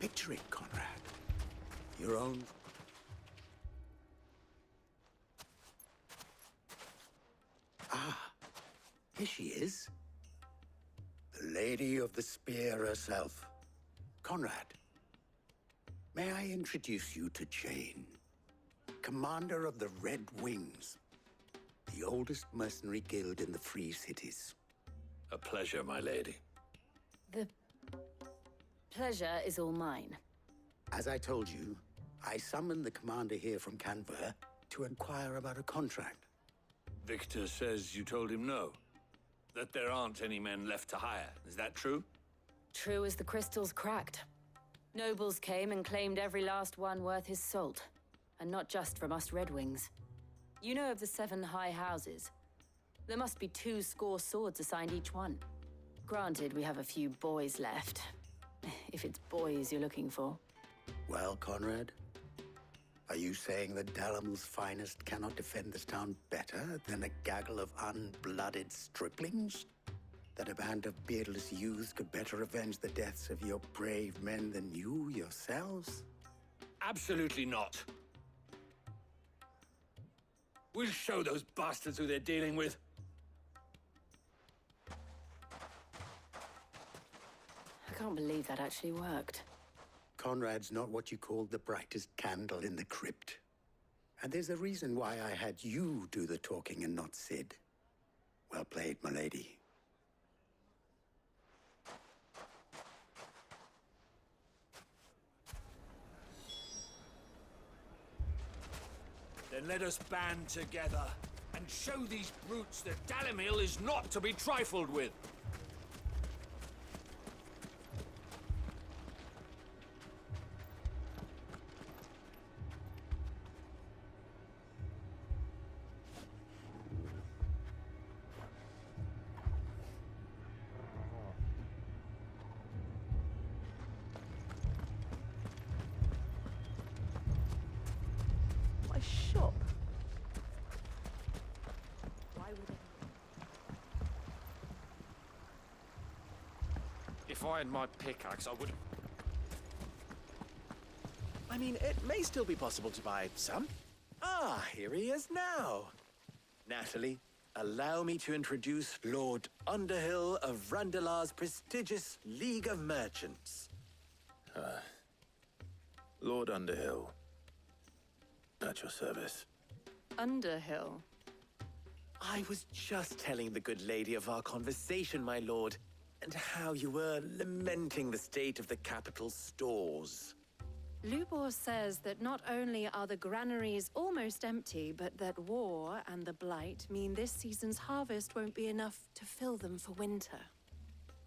Picture it, Conrad. Your own... Ah, here she is. The Lady of the Spear herself. Conrad, may I introduce you to Jane, commander of the Red Wings, the oldest mercenary guild in the Free Cities. A pleasure, my lady. The pleasure is all mine. As I told you, I summoned the commander here from Canver to inquire about a contract. Victor says you told him no. That there aren't any men left to hire. Is that true? True as the crystals cracked. Nobles came and claimed every last one worth his salt. And not just from us Red Wings. You know of the 7 high houses. There must be 2 swords assigned each one. Granted, we have a few boys left. If it's boys you're looking for. Well, Conrad, are you saying that Dalamul's finest cannot defend this town better than a gaggle of unblooded striplings? That a band of beardless youths could better avenge the deaths of your brave men than you yourselves? Absolutely not. We'll show those bastards who they're dealing with. I can't believe that actually worked. Conrad's not what you call the brightest candle in the crypt. And there's a reason why I had you do the talking and not Sid. Well played, my lady. Then let us band together and show these brutes that Dalamil is not to be trifled with. Shop. Why would it? If I had my pickaxe, I would... I mean, it may still be possible to buy some. Ah, here he is now. Natalie, allow me to introduce Lord Underhill of Randalar's prestigious League of Merchants. Lord Underhill. At your service. Underhill. I was just telling the good lady of our conversation, my lord, and how you were lamenting the state of the capital's stores. Lubor says that not only are the granaries almost empty, but that war and the blight mean this season's harvest won't be enough to fill them for winter.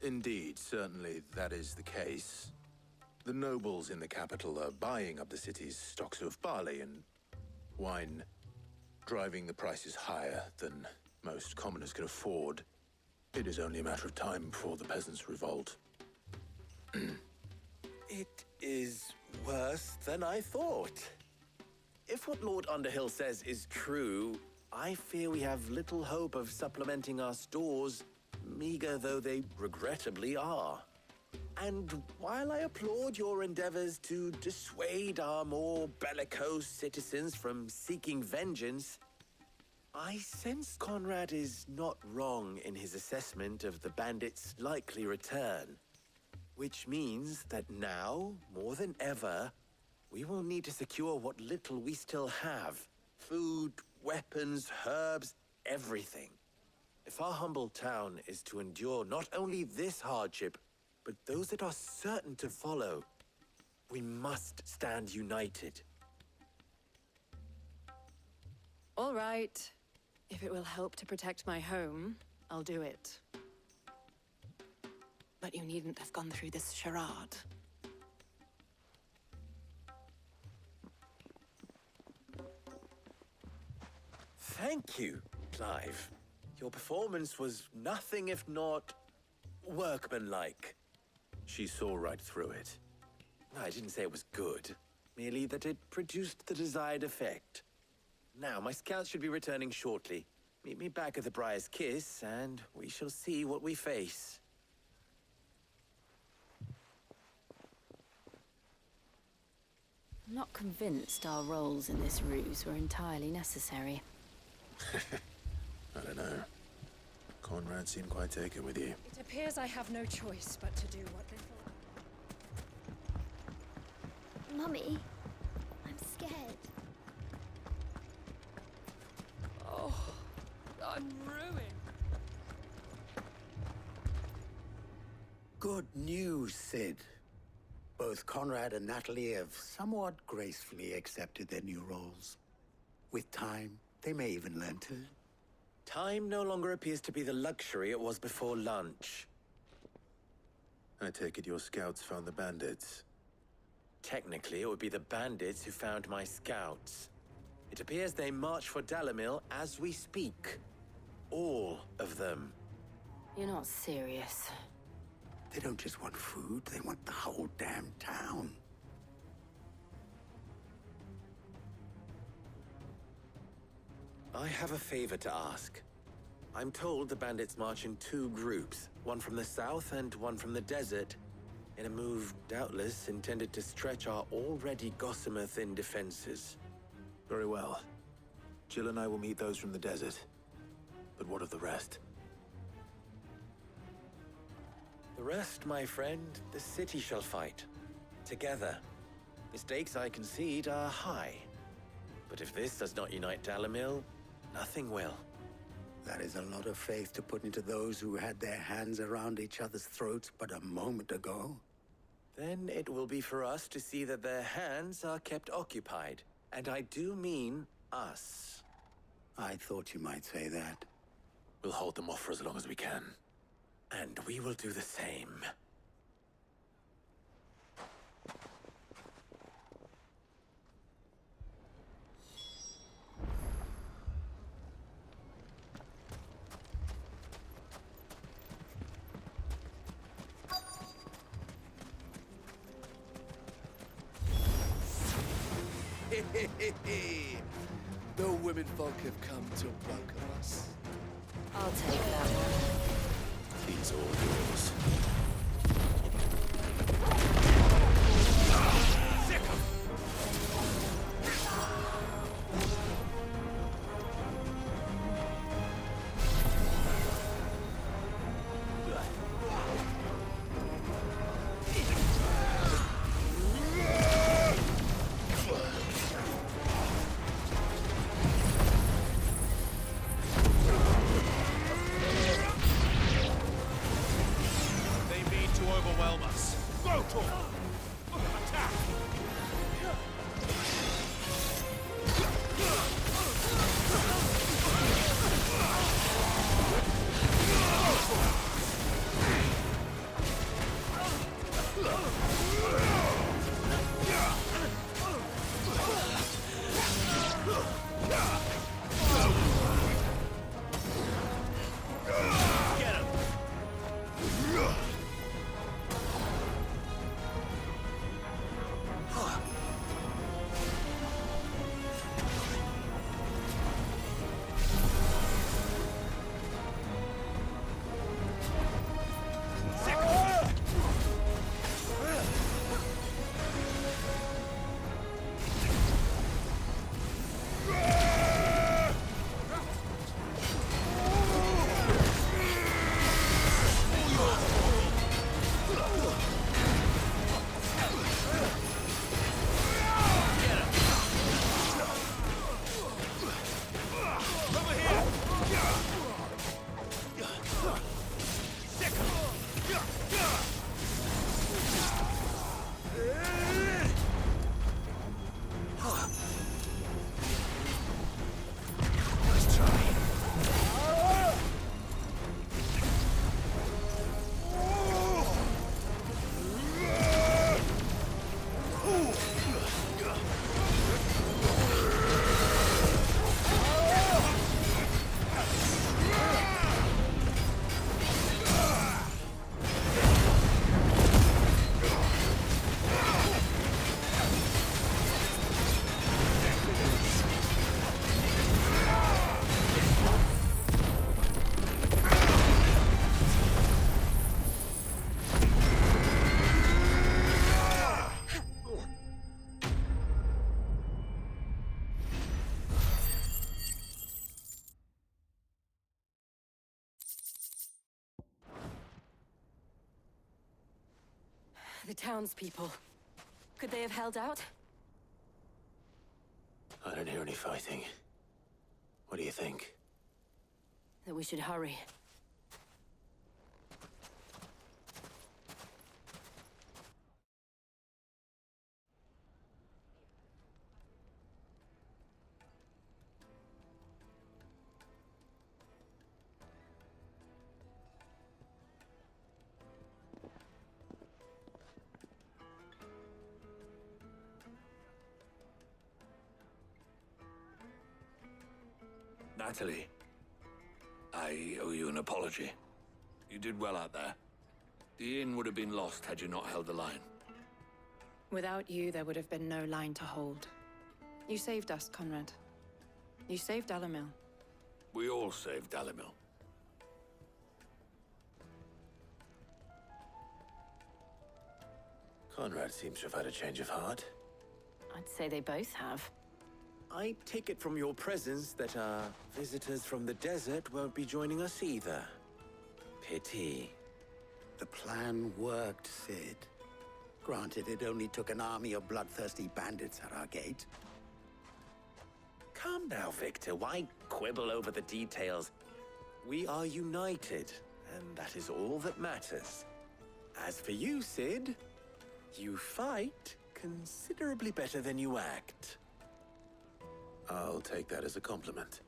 Indeed, certainly that is the case. The nobles in the capital are buying up the city's stocks of barley and wine, driving the prices higher than most commoners can afford. It is only a matter of time before the peasants revolt. It is worse than I thought. If what Lord Underhill says is true, I fear we have little hope of supplementing our stores, meager though they regrettably are. And while I applaud your endeavors to dissuade our more bellicose citizens from seeking vengeance, I sense Conrad is not wrong in his assessment of the bandits' likely return. Which means that now, more than ever, we will need to secure what little we still have. Food, weapons, herbs, everything. If our humble town is to endure not only this hardship, but those that are certain to follow, we must stand united. All right. If it will help to protect my home, I'll do it. But you needn't have gone through this charade. Thank you, Clive. Your performance was nothing if not workmanlike. She saw right through it. I didn't say it was good, merely that it produced the desired effect. Now, my scouts should be returning shortly. Meet me back at the Briar's Kiss, and we shall see what we face. I'm not convinced our roles in this ruse were entirely necessary. I don't know. Conrad seemed quite taken with you. It appears I have no choice but to do what little... Mummy, I'm scared. Oh, I'm ruined. Good news, Sid. Both Conrad and Natalie have somewhat gracefully accepted their new roles. With time, they may even learn to... Time no longer appears to be the luxury it was before lunch. I take it your scouts found the bandits. Technically, it would be the bandits who found my scouts. It appears they march for Dalamil as we speak. All of them. You're not serious. They don't just want food, they want the whole damn town. I have a favor to ask. I'm told the bandits march in two groups, one from the south and one from the desert, in a move doubtless intended to stretch our already gossamer-thin defenses. Very well. Jill and I will meet those from the desert. But what of the rest? The rest, my friend, the city shall fight. Together. The stakes, I concede, are high. But if this does not unite Dalamil, nothing will. That is a lot of faith to put into those who had their hands around each other's throats but a moment ago. Then it will be for us to see that their hands are kept occupied. And I do mean us. I thought you might say that. We'll hold them off for as long as we can. And we will do the same. The women folk have come to welcome us. I'll take that one. These all yours. The townspeople. Could they have held out? I don't hear any fighting. What do you think? That we should hurry. Natalie, I owe you an apology. You did well out there. The inn would have been lost had you not held the line. Without you, there would have been no line to hold. You saved us, Conrad. You saved Alamil. We all saved Dalimil. Conrad seems to have had a change of heart. I'd say they both have. I take it from your presence that our visitors from the desert won't be joining us either. Pity. The plan worked, Sid. Granted, it only took an army of bloodthirsty bandits at our gate. Calm now, Victor. Why quibble over the details? We are united, and that is all that matters. As for you, Sid, you fight considerably better than you act. I'll take that as a compliment.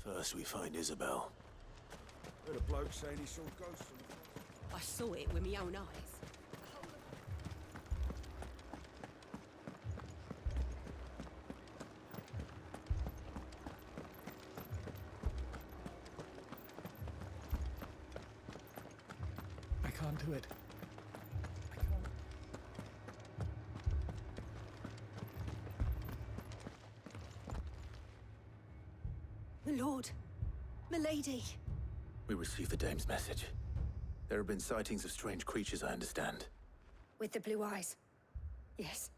First we find Isabel. Heard a bloke saying he saw ghosts. I saw it with my own eyes. I can't do it. My lord, my lady. We received the dame's message. There have been sightings of strange creatures, I understand. With the blue eyes. Yes.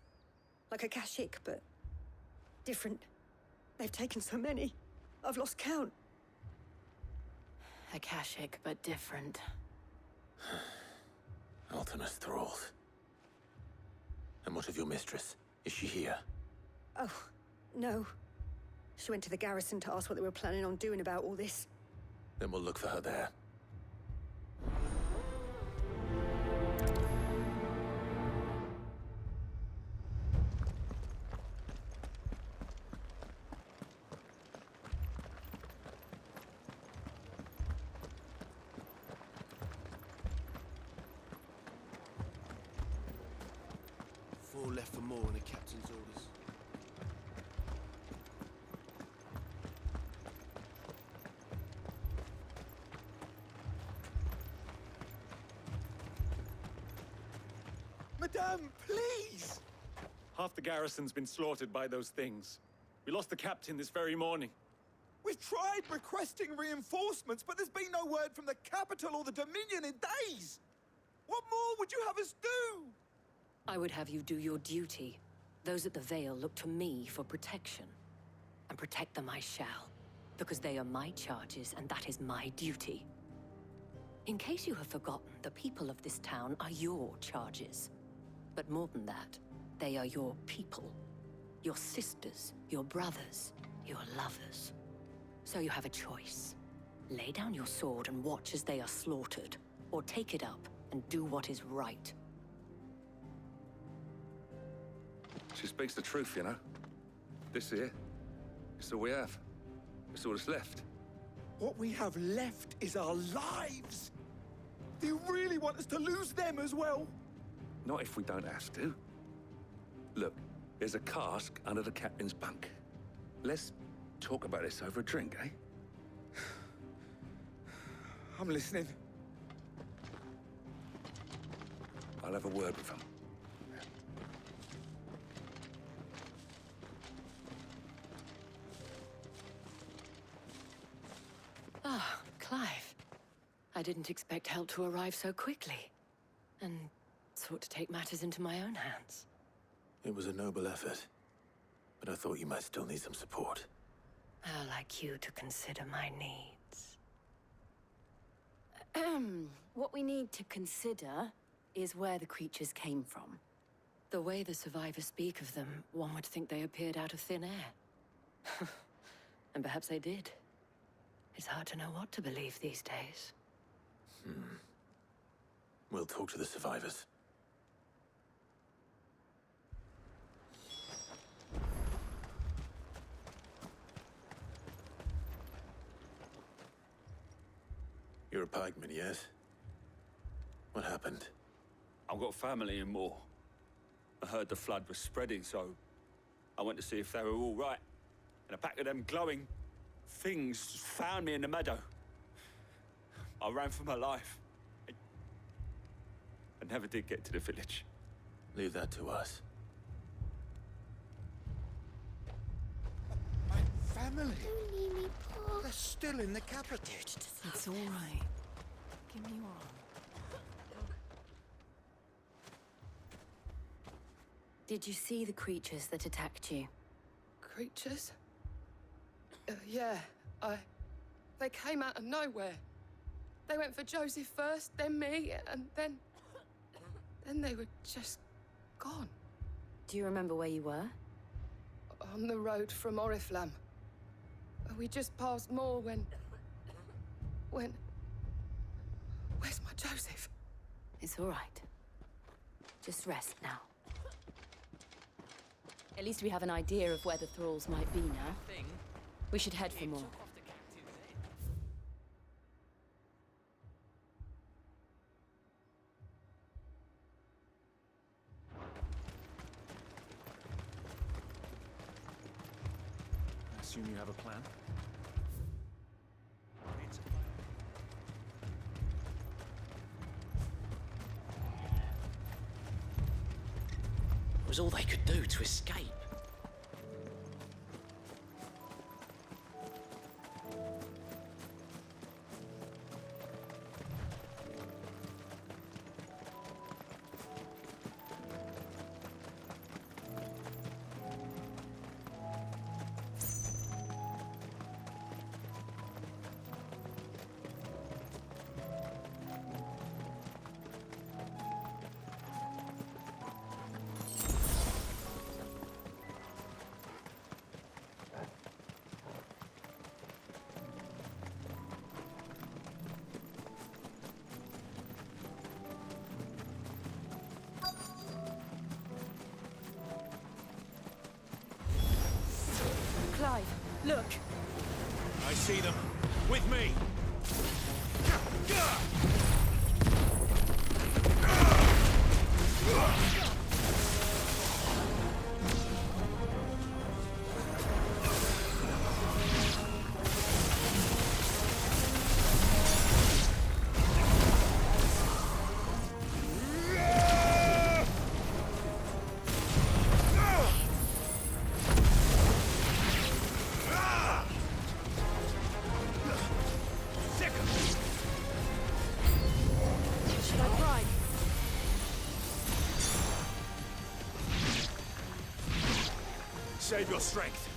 Like a Kashik, but different. They've taken so many. I've lost count. Akashic, but different. Ultimus thralls. And what of your mistress? Is she here? Oh, no. She went to the garrison to ask what they were planning on doing about all this. Then we'll look for her there. Four left for more on the captain's orders. Madame, please! Half the garrison's been slaughtered by those things. We lost the captain this very morning. We've tried requesting reinforcements, but there's been no word from the capital or the Dominion in days! What more would you have us do? I would have you do your duty. Those at the Vale look to me for protection. And protect them I shall. Because they are my charges, and that is my duty. In case you have forgotten, the people of this town are your charges. But more than that, they are your people. Your sisters, your brothers, your lovers. So you have a choice. Lay down your sword and watch as they are slaughtered, or take it up and do what is right. She speaks the truth, you know. This here, it's all we have. It's all that's left. What we have left is our lives! Do you really want us to lose them as well? Not if we don't have to. Look, there's a cask under the captain's bunk. Let's talk about this over a drink, eh? I'm listening. I'll have a word with him. Ah, Clive. I didn't expect help to arrive so quickly. And sought to take matters into my own hands. It was a noble effort, but I thought you might still need some support. How like you to consider my needs. What we need to consider is where the creatures came from. The way the survivors speak of them, one would think they appeared out of thin air. And perhaps they did. It's hard to know what to believe these days. We'll talk to the survivors. You're a pikeman, yes? What happened? I've got family in Moor. I heard the flood was spreading, so I went to see if they were all right. And a pack of them glowing things found me in the meadow. I ran for my life. I never did get to the village. Leave that to us. My family! Don't leave me, Paul. They're still in the capital. It's all right. Give me your arm. Did you see the creatures that attacked you? Creatures? Yeah, they came out of nowhere. They went for Joseph first, then me, and then they were just gone. Do you remember where you were? On the road from Oriflamme. We just passed Moor when... Where's my Joseph? It's all right. Just rest now. At least we have an idea of where the thralls might be now. We should head for more. I assume you have a plan? It was all they could do to escape. Clive, look! I see them. With me! Save your strength.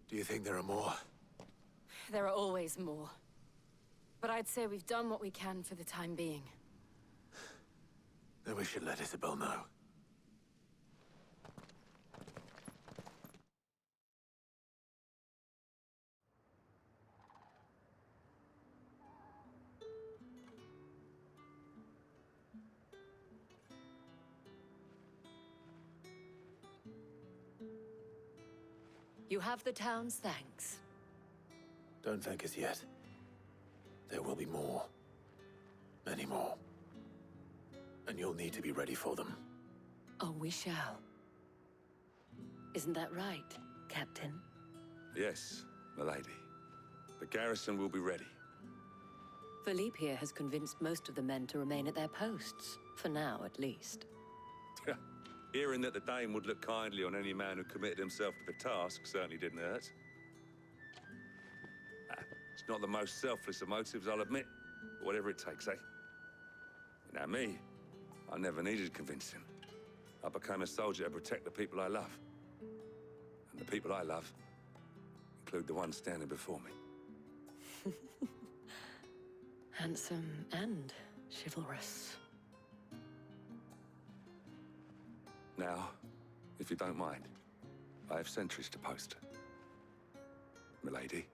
Do you think there are more? There are always more. But I'd say we've done what we can for the time being. Then we should let Isabel know. You have the town's thanks. Don't thank us yet. There will be more. Many more. And you'll need to be ready for them. Oh, we shall. Isn't that right, Captain? Yes, milady. The garrison will be ready. Philippe here has convinced most of the men to remain at their posts. For now, at least. Hearing that the Dane would look kindly on any man who committed himself to the task certainly didn't hurt. It's not the most selfless of motives, I'll admit. But whatever it takes, eh? Now me, I never needed convincing. I became a soldier to protect the people I love. And the people I love include the ones standing before me. Handsome and chivalrous. Now, if you don't mind, I have sentries to post. Milady.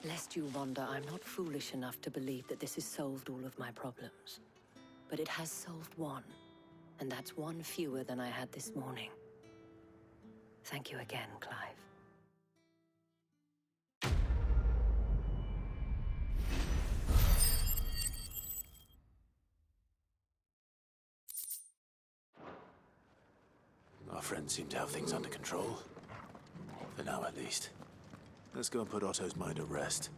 Lest you wonder, I'm not foolish enough to believe that this has solved all of my problems. But it has solved one, and that's one fewer than I had this morning. Thank you again, Clive. Our friends seem to have things under control. For now, at least. Let's go and put Otto's mind at rest.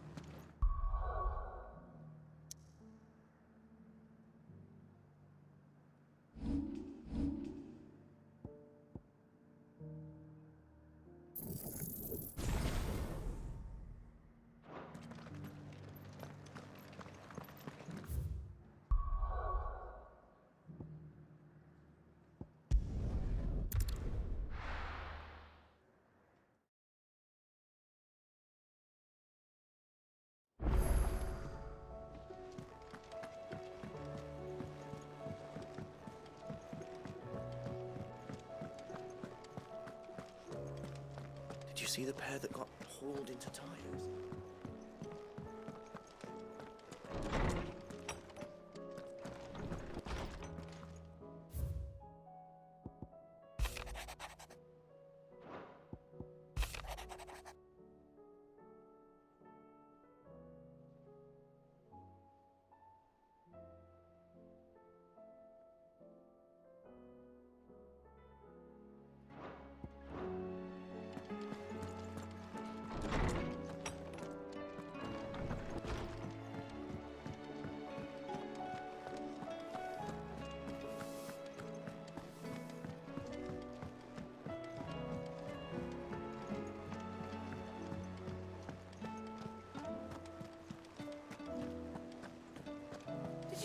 Did you see the pair that got hauled into tires?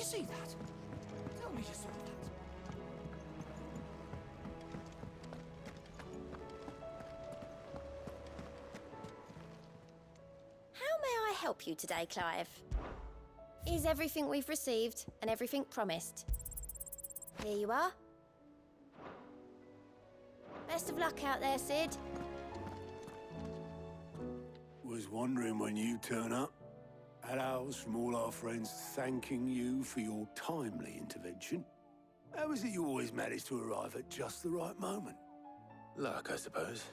see that? Tell me you saw that. How may I help you today, Clive? Is everything we've received and everything promised? Here you are. Best of luck out there, Sid. Was wondering when you turn up. Had ours from all our friends thanking you for your timely intervention. How is it you always manage to arrive at just the right moment? Luck, I suppose.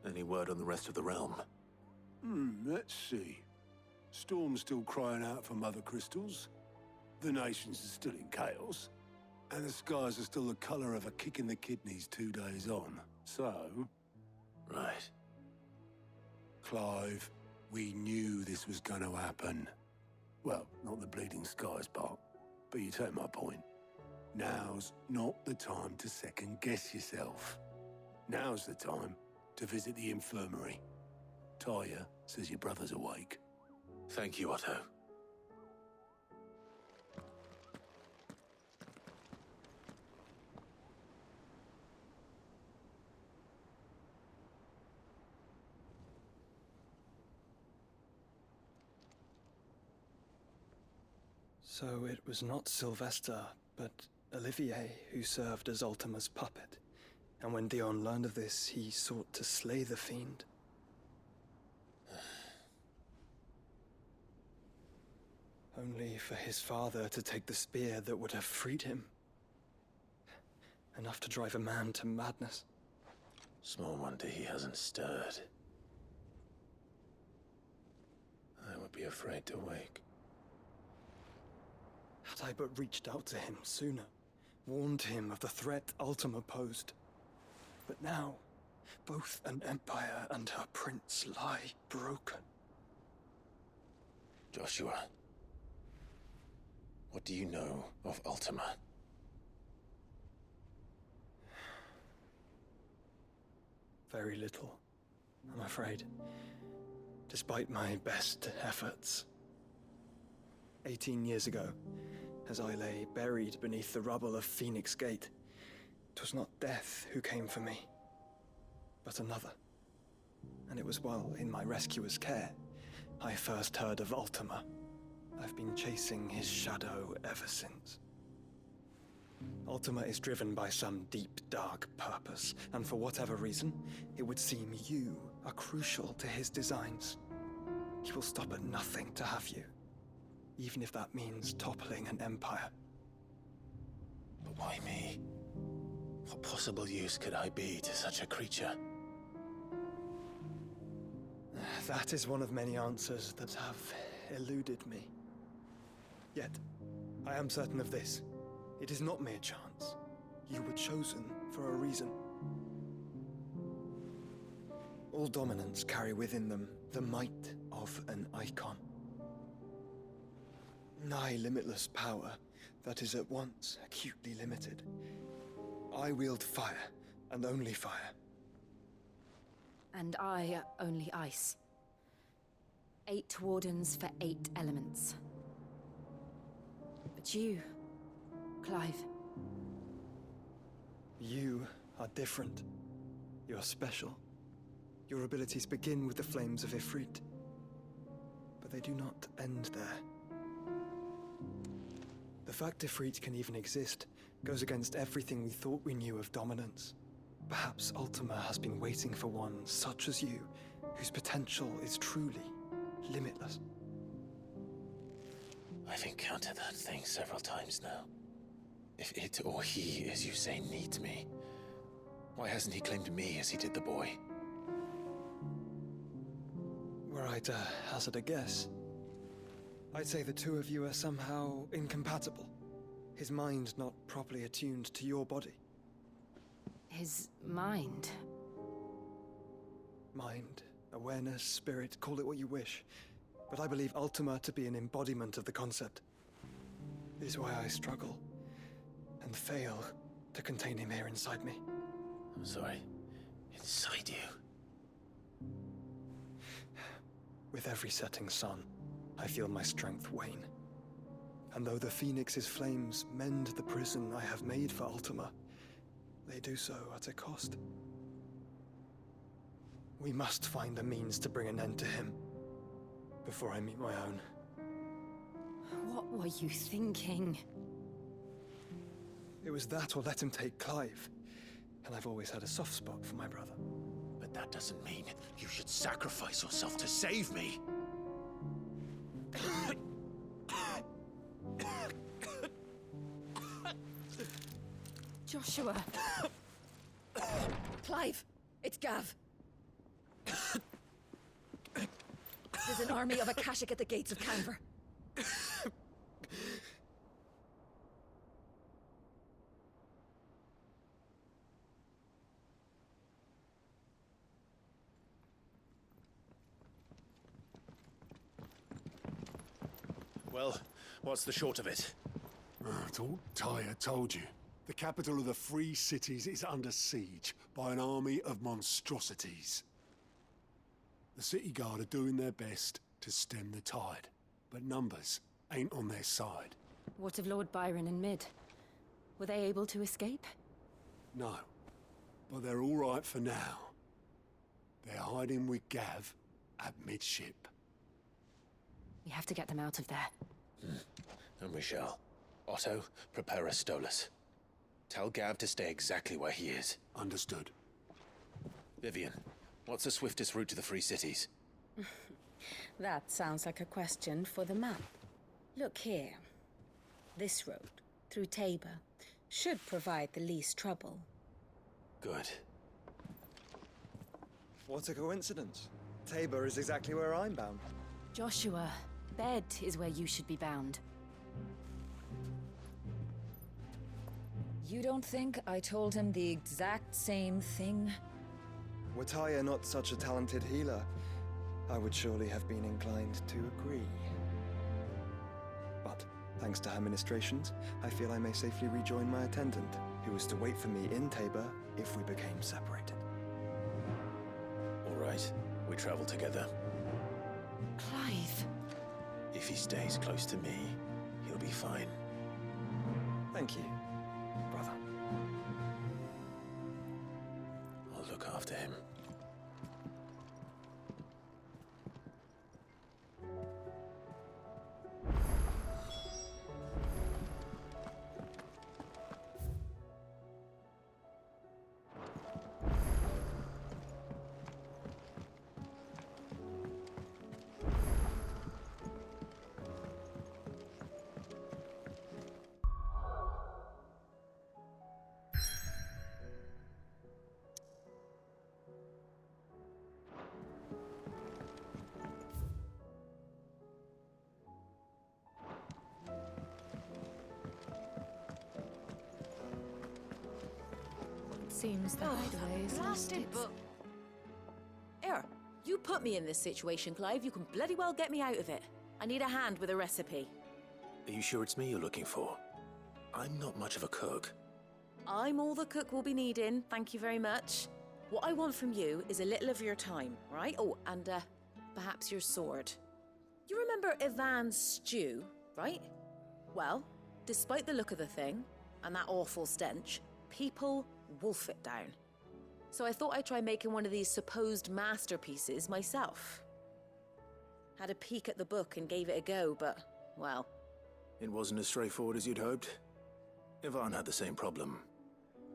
Any word on the rest of the realm? Let's see. Storm's still crying out for Mother Crystals. The nations are still in chaos. And the skies are still the colour of a kick in the kidneys 2 days on. So... Right. Clive, we knew this was going to happen. Well, not the bleeding skies part, but you take my point. Now's not the time to second-guess yourself. Now's the time to visit the infirmary. Talia says your brother's awake. Thank you, Otto. So it was not Sylvester, but Olivier who served as Ultima's puppet. And when Dion learned of this, he sought to slay the fiend. Only for his father to take the spear that would have freed him. Enough to drive a man to madness. Small wonder he hasn't stirred. I would be afraid to wake. Had I but reached out to him sooner, warned him of the threat Ultima posed. But now, both an empire and her prince lie broken. Joshua, what do you know of Ultima? Very little, I'm afraid. Despite my best efforts. 18 years ago, as I lay buried beneath the rubble of Phoenix Gate, 'twas not death who came for me, but another. And it was while in my rescuer's care I first heard of Ultima. I've been chasing his shadow ever since. Ultima is driven by some deep, dark purpose, and for whatever reason, it would seem you are crucial to his designs. He will stop at nothing to have you, even if that means toppling an empire. But why me? What possible use could I be to such a creature? That is one of many answers that have eluded me. Yet, I am certain of this. It is not mere chance. You were chosen for a reason. All dominants carry within them the might of an icon. Nigh limitless power that is at once acutely limited. I wield fire, and only fire. And I only ice. 8 wardens for 8 elements. But you, Clive. You are different. You're special. Your abilities begin with the flames of Ifrit. But they do not end there. The fact Ifrit can even exist goes against everything we thought we knew of dominance. Perhaps Ultima has been waiting for one such as you, whose potential is truly limitless. I've encountered that thing several times now. If it or he, as you say, needs me, why hasn't he claimed me as he did the boy? Were I to hazard a guess, I'd say the two of you are somehow incompatible. His mind not properly attuned to your body. His mind? Mind, awareness, spirit, call it what you wish. But I believe Ultima to be an embodiment of the concept. It is why I struggle and fail to contain him here inside me. I'm sorry. Inside you? With every setting sun, I feel my strength wane. And though the Phoenix's flames mend the prison I have made for Ultima, they do so at a cost. We must find a means to bring an end to him before I meet my own. What were you thinking? It was that or let him take Clive. And I've always had a soft spot for my brother. But that doesn't mean you should sacrifice yourself to save me. Joshua! Clive! It's Gav! There's an army of Akashic at the gates of Canver. Well, what's the short of it? I thought Tyre told you. The capital of the Free Cities is under siege by an army of monstrosities. The city guard are doing their best to stem the tide, but numbers ain't on their side. What of Lord Byron and Mid? Were they able to escape? No, but they're all right for now. They're hiding with Gav at midship. We have to get them out of there. And we shall. Otto, prepare a Stolas. Tell Gav to stay exactly where he is. Understood. Vivian, what's the swiftest route to the Free Cities? That sounds like a question for the map. Look here. This road, through Tabor, should provide the least trouble. Good. What a coincidence. Tabor is exactly where I'm bound. Joshua, Bed is where you should be bound. You don't think I told him the exact same thing? Were Tyre not such a talented healer, I would surely have been inclined to agree. But, thanks to her ministrations, I feel I may safely rejoin my attendant, who was to wait for me in Tabor if we became separated. All right, we travel together. Clive! If he stays close to me, he'll be fine. Thank you, brother. I'll look after him. Seems the hideaway is blasted book. Here, you put me in this situation, Clive. You can bloody well get me out of it. I need a hand with a recipe. Are you sure it's me you're looking for? I'm not much of a cook. I'm all the cook will be needing, thank you very much. What I want from you is a little of your time, right? Oh, and perhaps your sword. You remember Ivan's stew, right? Well, despite the look of the thing, and that awful stench, people wolf it down. So I thought I'd try making one of these supposed masterpieces myself. Had a peek at the book and gave it a go, but, well... It wasn't as straightforward as you'd hoped. Ivan had the same problem.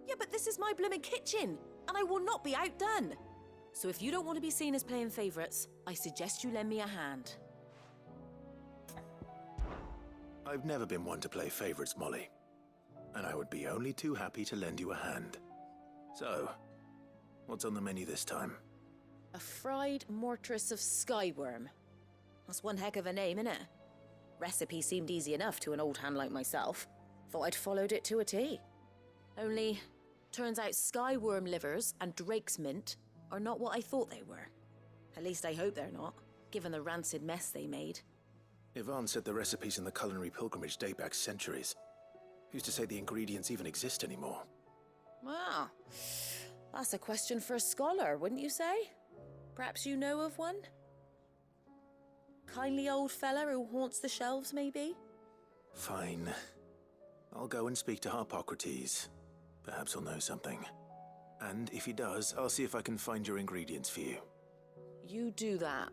Yeah, but this is my blimmin' kitchen, and I will not be outdone. So if you don't want to be seen as playing favourites, I suggest you lend me a hand. I've never been one to play favourites, Molly. And I would be only too happy to lend you a hand. So, what's on the menu this time? A fried mortress of skyworm. That's one heck of a name, innit? Recipe seemed easy enough to an old hand like myself. Thought I'd followed it to a T. Only, turns out skyworm livers and drake's mint are not what I thought they were. At least I hope they're not, given the rancid mess they made. Ivan said the recipes in the culinary pilgrimage date back centuries. Who's to say the ingredients even exist anymore? Well, that's a question for a scholar, wouldn't you say? Perhaps you know of one? Kindly old fella who haunts the shelves, maybe? Fine. I'll go and speak to Harpocrates. Perhaps he'll know something. And if he does, I'll see if I can find your ingredients for you. You do that.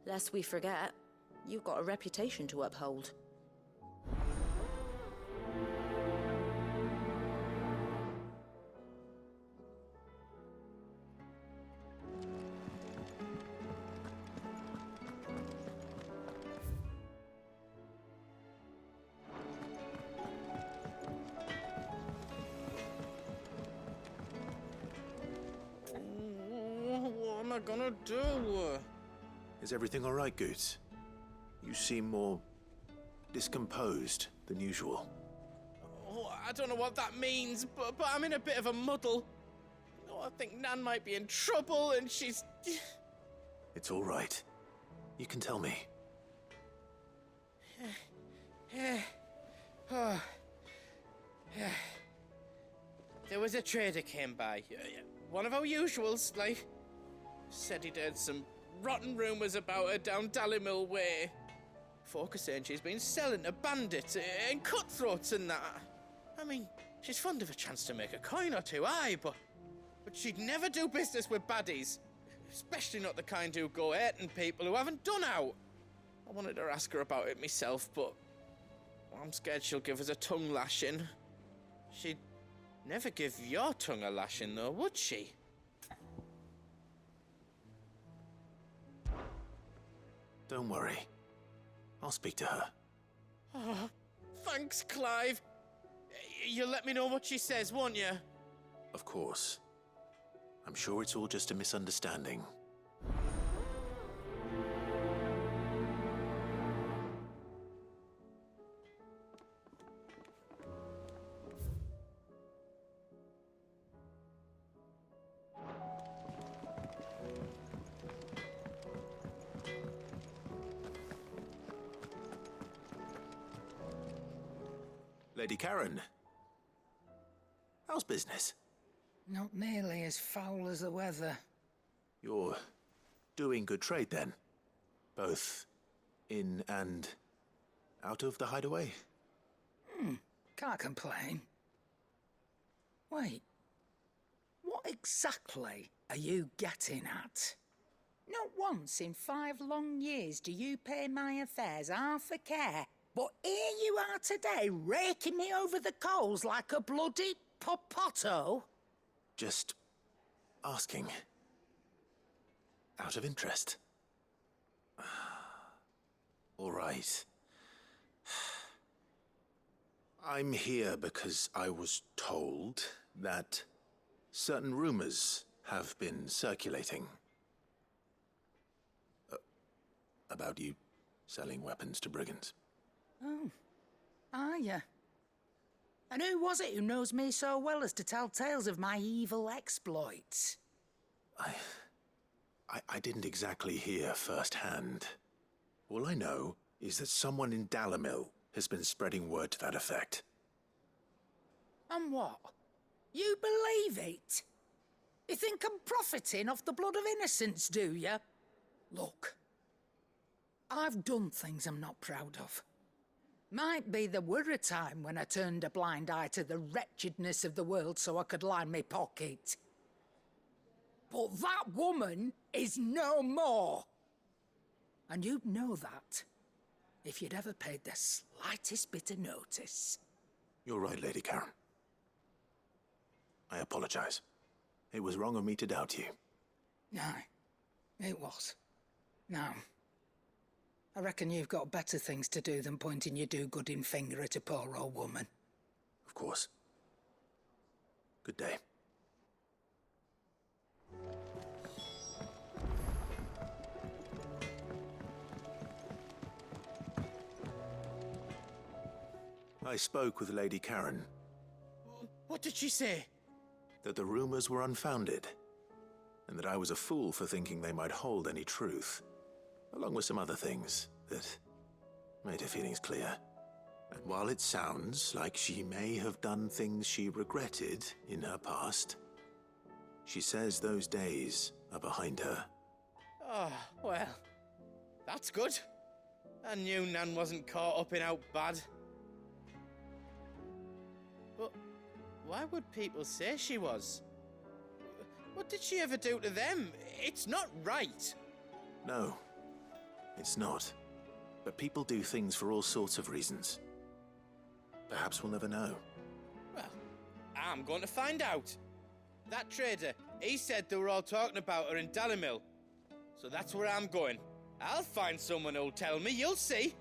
Lest we forget, you've got a reputation to uphold. What am I gonna do? Is everything all right, Goots? You seem more discomposed than usual. Oh, I don't know what that means, but I'm in a bit of a muddle. Oh, I think Nan might be in trouble, and she's... It's all right. You can tell me. Oh. There was a trader came by. One of our usuals, like. Said he'd heard some rotten rumours about her down Dallimil Way. Folk are saying she's been selling to bandits and cutthroats and that. I mean, she's fond of a chance to make a coin or two, aye, but she'd never do business with baddies. Especially not the kind who go hurting people who haven't done out. I wanted to ask her about it myself, but I'm scared she'll give us a tongue lashing. She'd never give your tongue a lashing, though, would she? Don't worry. I'll speak to her. Oh, thanks, Clive. You'll let me know what she says, won't you? Of course. I'm sure it's all just a misunderstanding. Lady Karen, how's business? Not nearly as foul as the weather. You're doing good trade then? Both in and out of the hideaway? Can't complain. Wait, what exactly are you getting at? Not once in 5 long years do you pay my affairs half a care. But here you are today, raking me over the coals like a bloody popoto. Just asking. Out of interest. All right. I'm here because I was told that certain rumors have been circulating. About you selling weapons to brigands. Oh, are you? And who was it who knows me so well as to tell tales of my evil exploits? I didn't exactly hear firsthand. All I know is that someone in Dallimil has been spreading word to that effect. And what? You believe it? You think I'm profiting off the blood of innocents, do you? Look, I've done things I'm not proud of. Might be there were a time when I turned a blind eye to the wretchedness of the world so I could line my pocket. But that woman is no more. And you'd know that if you'd ever paid the slightest bit of notice. You're right, Lady Karen. I apologize. It was wrong of me to doubt you. No, it was. Now, I reckon you've got better things to do than pointing your do-gooding finger at a poor old woman. Of course. Good day. I spoke with Lady Karen. What did she say? That the rumors were unfounded, and that I was a fool for thinking they might hold any truth, along with some other things that made her feelings clear. And while it sounds like she may have done things she regretted in her past, she says those days are behind her. Oh, well, that's good. I knew Nan wasn't caught up in out bad. But why would people say she was? What did she ever do to them? It's not right. No, it's not. But people do things for all sorts of reasons. Perhaps we'll never know. Well, I'm going to find out. That trader, he said they were all talking about her in Dalimil. So that's where I'm going. I'll find someone who'll tell me, you'll see.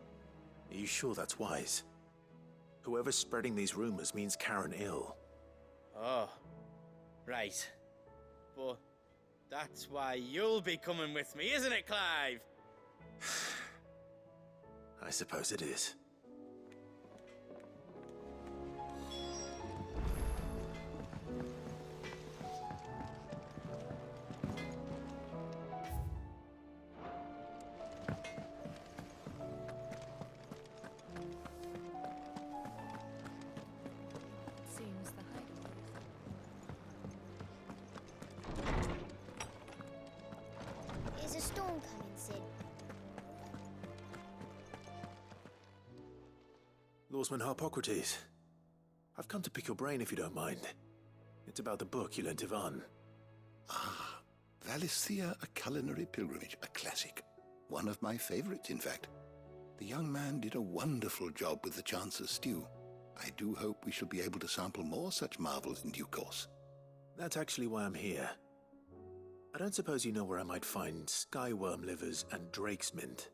Are you sure that's wise? Whoever's spreading these rumors means Karen ill. Oh, right. But that's why you'll be coming with me, isn't it, Clive? I suppose it is. Seems the Is a storm coming, Sid? Lawsman Harpocrates. I've come to pick your brain if you don't mind. It's about the book you lent Ivan. Ah, Valisthea, A Culinary Pilgrimage, a classic. One of my favorites, in fact. The young man did a wonderful job with the Chance's stew. I do hope we shall be able to sample more such marvels in due course. That's actually why I'm here. I don't suppose you know where I might find skyworm livers and drake's mint.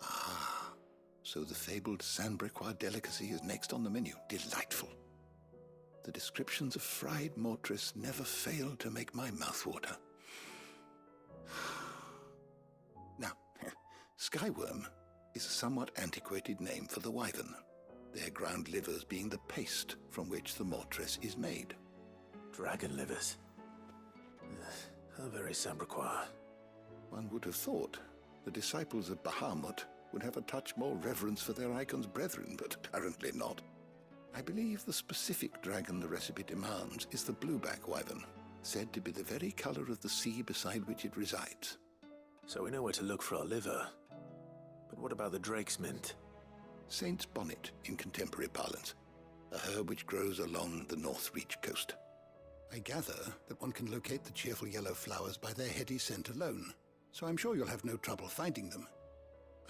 Ah, so the fabled Sandbrequois delicacy is next on the menu. Delightful. The descriptions of fried mortress never fail to make my mouth water. Now, skyworm is a somewhat antiquated name for the wyvern, their ground livers being the paste from which the mortress is made. Dragon livers. How very Sandbrequois. One would have thought the disciples of Bahamut would have a touch more reverence for their icon's brethren, but apparently not. I believe the specific dragon the recipe demands is the blueback wyvern, said to be the very color of the sea beside which it resides. So we know where to look for our liver. But what about the drake's mint? Saint's bonnet in contemporary parlance, a herb which grows along the North Reach coast. I gather that one can locate the cheerful yellow flowers by their heady scent alone, so I'm sure you'll have no trouble finding them.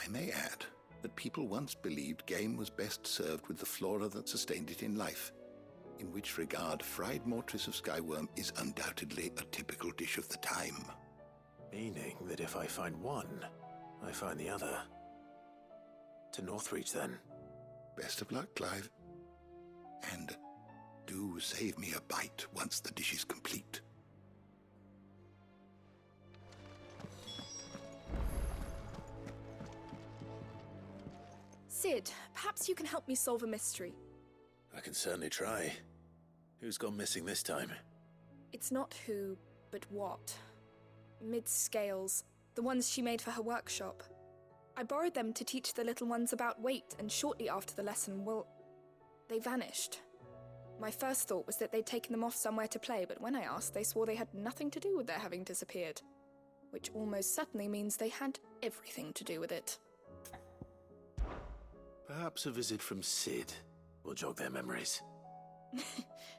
I may add that people once believed game was best served with the flora that sustained it in life, in which regard fried mortress of skyworm is undoubtedly a typical dish of the time. Meaning that if I find one, I find the other. To Northreach, then. Best of luck, Clive. And do save me a bite once the dish is complete. Sid, perhaps you can help me solve a mystery. I can certainly try. Who's gone missing this time? It's not who, but what. Mid-scales, the ones she made for her workshop. I borrowed them to teach the little ones about weight, and shortly after the lesson, well, they vanished. My first thought was that they'd taken them off somewhere to play, but when I asked, they swore they had nothing to do with their having disappeared. Which almost certainly means they had everything to do with it. Perhaps a visit from Sid will jog their memories.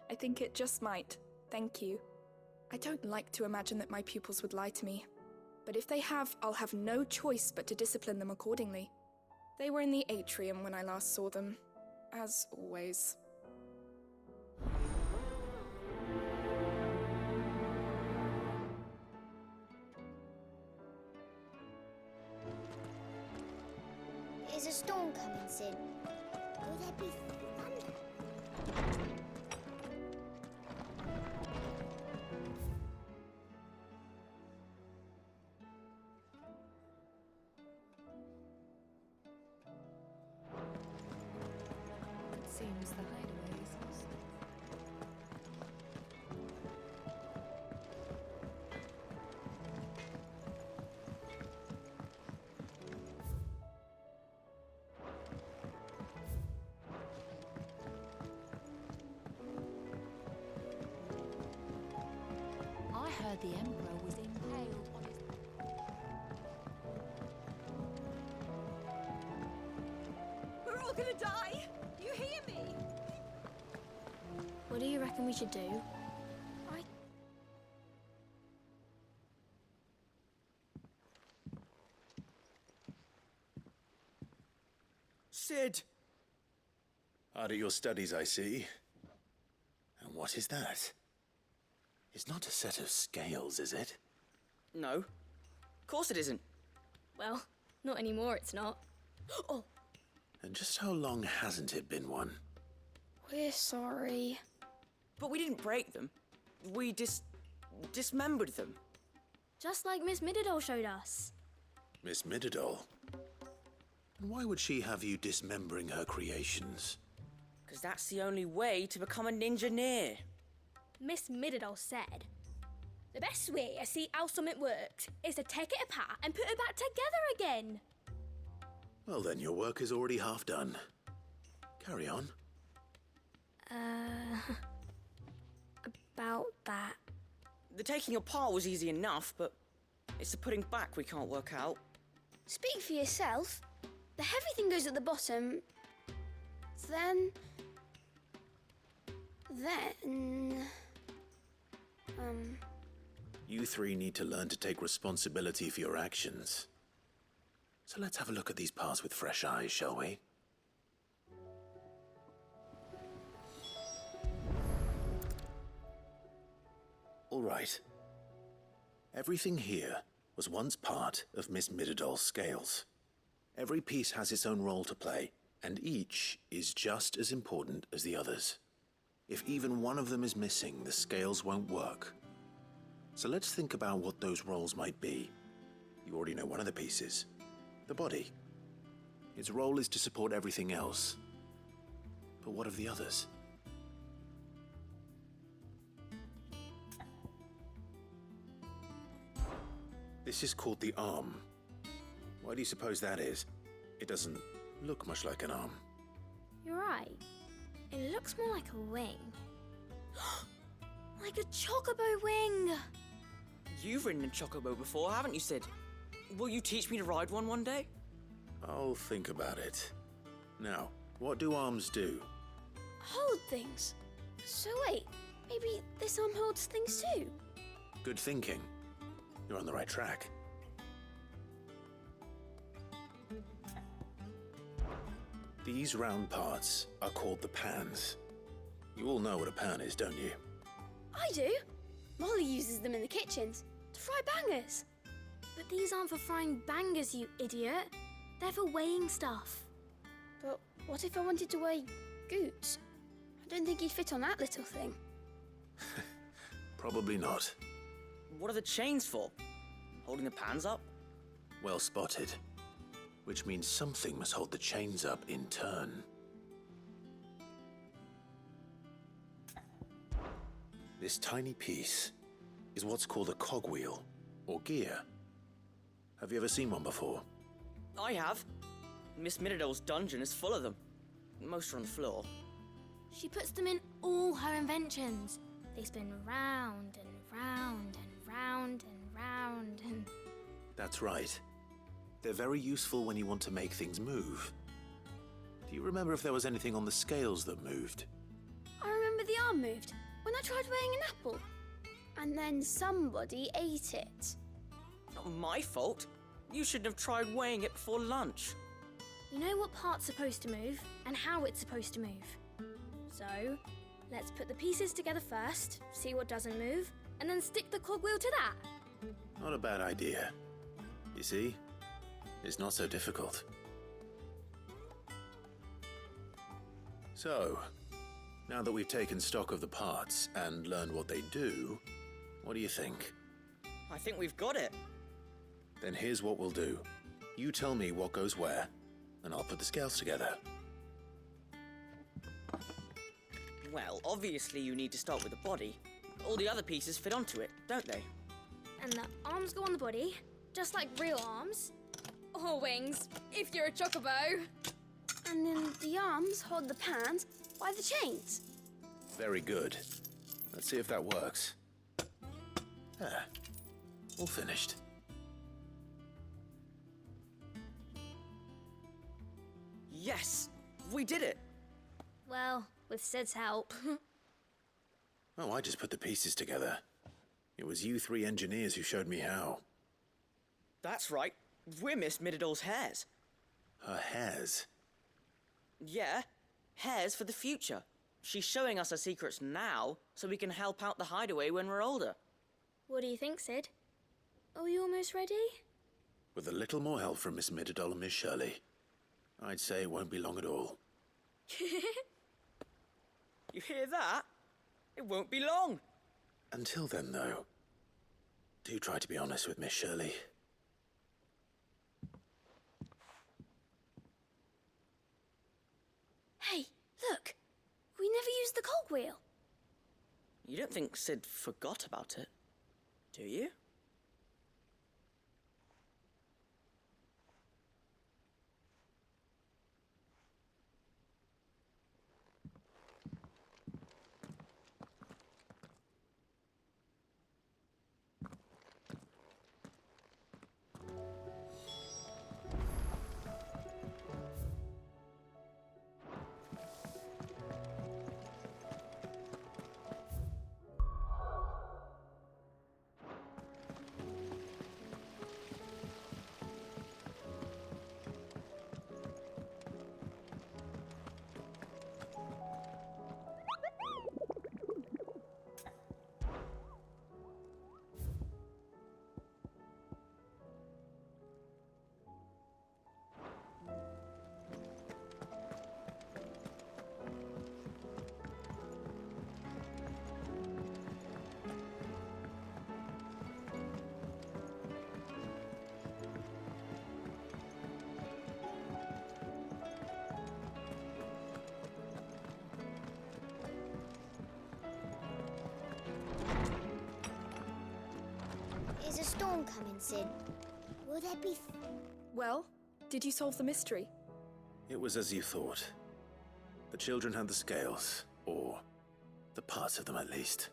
I think it just might. Thank you. I don't like to imagine that my pupils would lie to me. But if they have, I'll have no choice but to discipline them accordingly. They were in the atrium when I last saw them, as always. Is a storm coming, Sid? Will there be thunder? It seems the hideaway is lost. I heard the Emperor was impaled on his... We're all gonna die! You hear me? reckon we should do? Sid! Hard at your studies, I see. And what is that? It's not a set of scales, is it? No. Of course it isn't. Well, not anymore, it's not. Oh, And just how long hasn't it been one? we're sorry. But we didn't break them. We dismembered them. Just like Miss Mididol showed us. Miss Mididol? And why would she have you dismembering her creations? Because that's the only way to become a ninja-neer. Miss Mididol said, the best way to see how something works is to take it apart and put it back together again. Well then, your work is already half done. Carry on. About that. The taking apart was easy enough, but it's the putting back we can't work out. Speak for yourself. The heavy thing goes at the bottom. Then... You three need to learn to take responsibility for your actions. So let's have a look at these parts with fresh eyes, shall we? All right. Everything here was once part of Miss Mididol's scales. Every piece has its own role to play, and each is just as important as the others. If even one of them is missing, the scales won't work. So let's think about what those roles might be. You already know one of the pieces. The body. Its role is to support everything else. But what of the others? This is called the arm. Why do you suppose that is? It doesn't look much like an arm. You're right. It looks more like a wing. Like a chocobo wing! You've ridden a chocobo before, haven't you, Sid? Will you teach me to ride one day? I'll think about it. Now, what do arms do? Hold things. So wait, maybe this arm holds things too? Good thinking. You're on the right track. These round parts are called the pans. You all know what a pan is, don't you? I do. Molly uses them in the kitchens to fry bangers. But these aren't for frying bangers, you idiot. They're for weighing stuff. But what if I wanted to weigh Goots? I don't think he'd fit on that little thing. Probably not. What are the chains for? Holding the pans up? Well spotted. Which means something must hold the chains up in turn. This tiny piece is what's called a cogwheel, or gear. Have you ever seen one before? I have. Miss Mididol's dungeon is full of them. Most are on the floor. She puts them in all her inventions. They spin round and round and round and round and... That's right. They're very useful when you want to make things move. Do you remember if there was anything on the scales that moved? I remember the arm moved when I tried weighing an apple. And then somebody ate it. Not my fault. You shouldn't have tried weighing it before lunch. You know what part's supposed to move and how it's supposed to move. So, let's put the pieces together first, see what doesn't move, and then stick the cogwheel to that. Not a bad idea. You see? It's not so difficult. So, now that we've taken stock of the parts and learned what they do, what do you think? I think we've got it. Then here's what we'll do. You tell me what goes where, and I'll put the scales together. Well, obviously you need to start with the body. All the other pieces fit onto it, don't they? And the arms go on the body, just like real arms. Or wings, if you're a chocobo. And then the arms hold the pans by the chains. Very good. Let's see if that works. There. All finished. Yes! We did it! Well, with Sid's help. Oh, I just put the pieces together. It was you three engineers who showed me how. That's right. We're Miss Mididol's heirs. Her hairs? Yeah, heirs for the future. She's showing us her secrets now, so we can help out the hideaway when we're older. What do you think, Sid? Are we almost ready? With a little more help from Miss Mididol and Miss Shirley, I'd say it won't be long at all. You hear that? It won't be long. Until then, though, do try to be honest with Miss Shirley. Hey, look! We never used the cogwheel. You don't think Sid forgot about it, do you? Is a storm coming, Sid? Will there be... Well, did you solve the mystery? It was as you thought. The children had the scales, or the parts of them at least.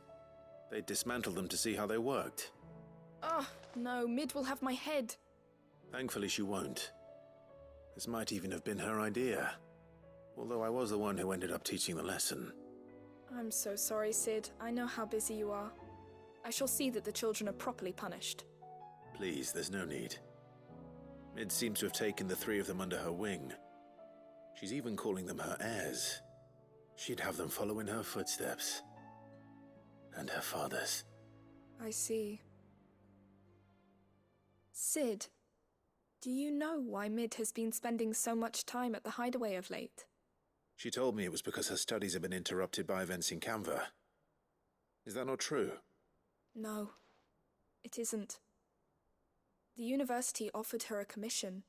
They dismantled them to see how they worked. Oh, no, Mid will have my head. Thankfully she won't. This might even have been her idea. Although I was the one who ended up teaching the lesson. I'm so sorry, Sid. I know how busy you are. I shall see that the children are properly punished. Please, there's no need. Mid seems to have taken the three of them under her wing. She's even calling them her heirs. She'd have them follow in her footsteps. And her father's. I see. Sid, do you know why Mid has been spending so much time at the hideaway of late? She told me it was because her studies have been interrupted by events in Canva. Is that not true? No, it isn't. The university offered her a commission.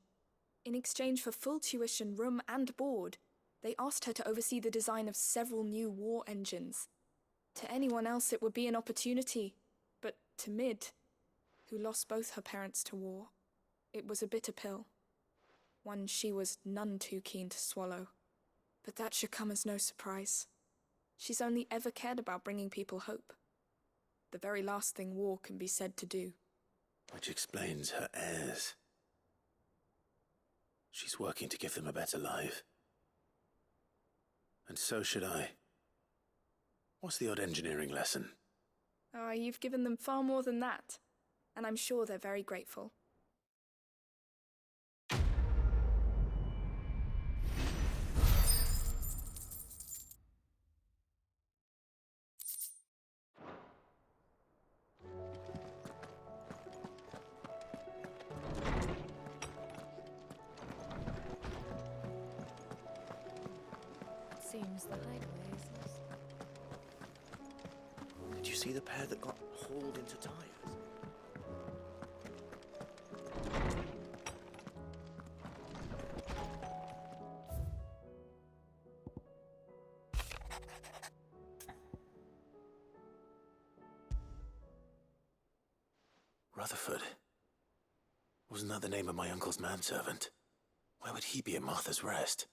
In exchange for full tuition, room and board, they asked her to oversee the design of several new war engines. To anyone else it would be an opportunity, but to Mid, who lost both her parents to war, it was a bitter pill. One she was none too keen to swallow. But that should come as no surprise. She's only ever cared about bringing people hope. The very last thing war can be said to do. Which explains her heirs. She's working to give them a better life. And so should I. What's the odd engineering lesson? Ah, you've given them far more than that. And I'm sure they're very grateful. Seems the hideaway is... Did you see the pair that got hauled into tires? Rutherford. Wasn't that the name of my uncle's manservant? Why would he be at Martha's Rest?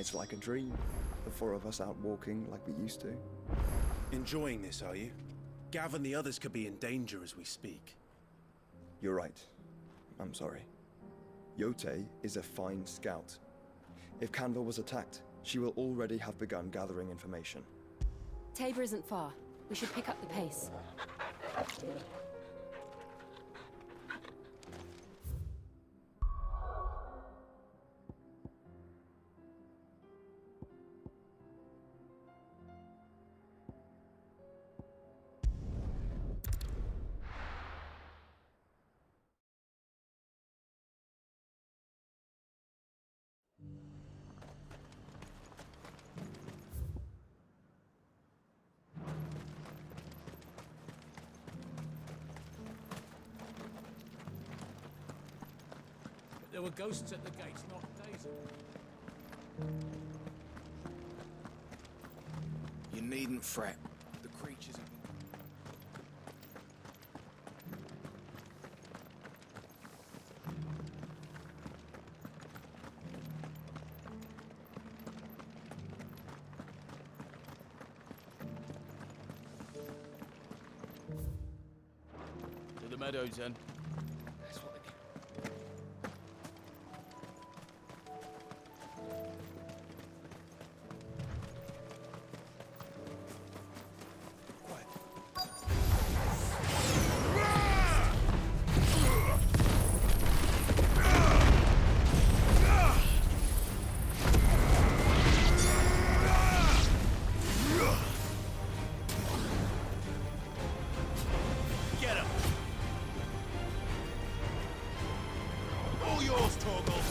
It's like a dream. The four of us out walking like we used to. Enjoying this, are you? Gav and the others could be in danger as we speak. You're right. I'm sorry. Yote is a fine scout. If Canva was attacked, she will already have begun gathering information. Tabor isn't far. We should pick up the pace. There were ghosts at the gates not days ago. You needn't fret. The creatures have been... To the meadows, then. Get him! All yours, Torgal!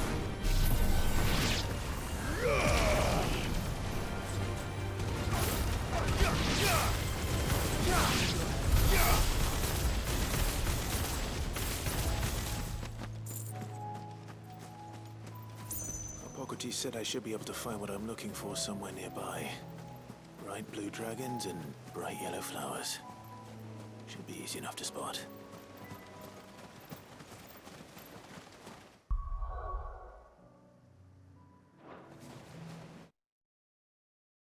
Hippocrates said I should be able to find what I'm looking for somewhere nearby. Bright blue dragons and bright yellow flowers. Should be easy enough to spot.